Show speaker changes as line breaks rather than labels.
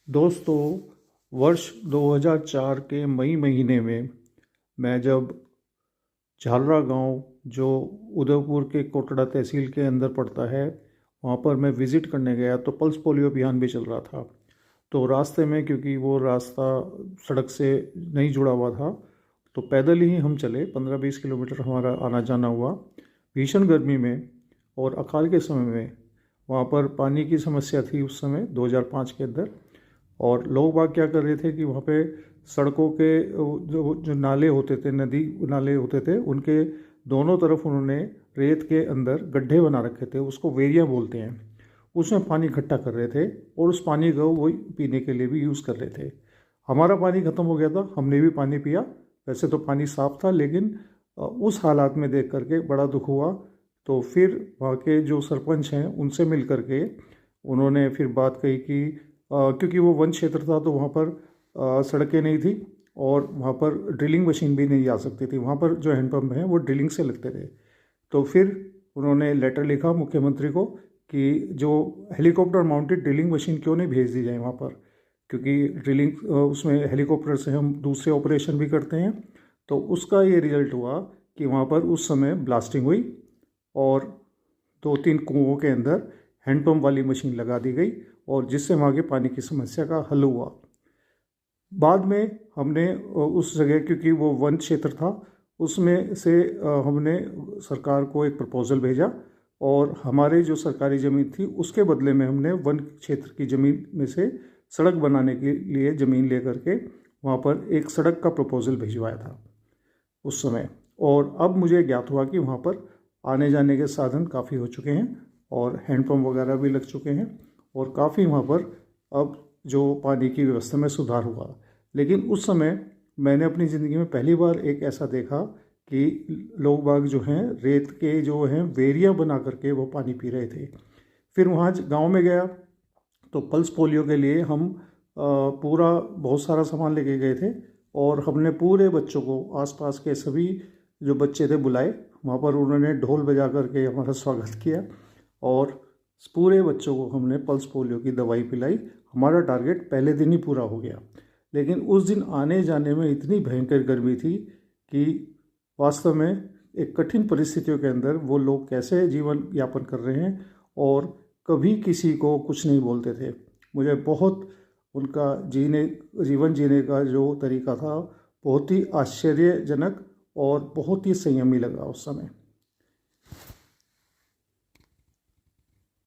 दोस्तों, वर्ष 2004 के मई महीने में मैं जब झालरा गांव, जो उदयपुर के कोटड़ा तहसील के अंदर पड़ता है, वहाँ पर मैं विज़िट करने गया तो पल्स पोलियो अभियान भी चल रहा था। तो रास्ते में, क्योंकि वो रास्ता सड़क से नहीं जुड़ा हुआ था, तो पैदल ही हम चले। 15-20 किलोमीटर हमारा आना जाना हुआ। भीषण गर्मी में और अकाल के समय में वहाँ पर पानी की समस्या थी उस समय 2005 के अंदर। और लोग बाग क्या कर रहे थे कि वहाँ पे सड़कों के जो नाले होते थे, नदी नाले होते थे, उनके दोनों तरफ उन्होंने रेत के अंदर गड्ढे बना रखे थे, उसको वेरियाँ बोलते हैं। उसमें पानी इकट्ठा कर रहे थे और उस पानी को वही पीने के लिए भी यूज़ कर रहे थे। हमारा पानी ख़त्म हो गया था, हमने भी पानी पिया। वैसे तो पानी साफ़ था, लेकिन उस हालात में देख करके बड़ा दुख हुआ। तो फिर वहाँ के जो सरपंच हैं उनसे मिल करके उन्होंने फिर बात कही कि क्योंकि वो वन क्षेत्र था तो वहाँ पर सड़कें नहीं थी और वहाँ पर ड्रिलिंग मशीन भी नहीं आ सकती थी। वहाँ पर जो हैंडपम्प हैं वो ड्रिलिंग से लगते थे। तो फिर उन्होंने लेटर लिखा मुख्यमंत्री को कि जो हेलीकॉप्टर माउंटेड ड्रिलिंग मशीन क्यों नहीं भेज दी जाए वहाँ पर, क्योंकि ड्रिलिंग उसमें हेलीकॉप्टर से हम दूसरे ऑपरेशन भी करते हैं। तो उसका ये रिजल्ट हुआ कि वहाँ पर उस समय ब्लास्टिंग हुई और 2-3 कुओं के अंदर हैंडपम्प वाली मशीन लगा दी गई और जिससे वहाँ के पानी की समस्या का हल हुआ। बाद में हमने उस जगह, क्योंकि वो वन क्षेत्र था, उसमें से हमने सरकार को एक प्रपोज़ल भेजा और हमारे जो सरकारी ज़मीन थी उसके बदले में हमने वन क्षेत्र की ज़मीन में से सड़क बनाने के लिए ज़मीन ले करके वहाँ पर एक सड़क का प्रपोज़ल भिजवाया था उस समय। और अब मुझे ज्ञात हुआ कि वहाँ पर आने जाने के साधन काफ़ी हो चुके हैं और हैंडपम्प वगैरह भी लग चुके हैं और काफ़ी वहाँ पर अब जो पानी की व्यवस्था में सुधार हुआ। लेकिन उस समय मैंने अपनी ज़िंदगी में पहली बार एक ऐसा देखा कि लोग बाग जो हैं रेत के जो हैं वेरियाँ बना करके वो पानी पी रहे थे। फिर वहाँ गांव में गया तो पल्स पोलियो के लिए हम पूरा बहुत सारा सामान लेके गए थे और हमने पूरे बच्चों को, आसपास के सभी जो बच्चे थे, बुलाए। वहाँ पर उन्होंने ढोल बजा करके हमारा स्वागत किया और पूरे बच्चों को हमने पल्स पोलियो की दवाई पिलाई। हमारा टारगेट पहले दिन ही पूरा हो गया। लेकिन उस दिन आने जाने में इतनी भयंकर गर्मी थी कि वास्तव में एक कठिन परिस्थितियों के अंदर वो लोग कैसे जीवन यापन कर रहे हैं और कभी किसी को कुछ नहीं बोलते थे। मुझे बहुत उनका जीवन जीने का जो तरीका था बहुत ही आश्चर्यजनक और बहुत ही संयमी लगा उस समय।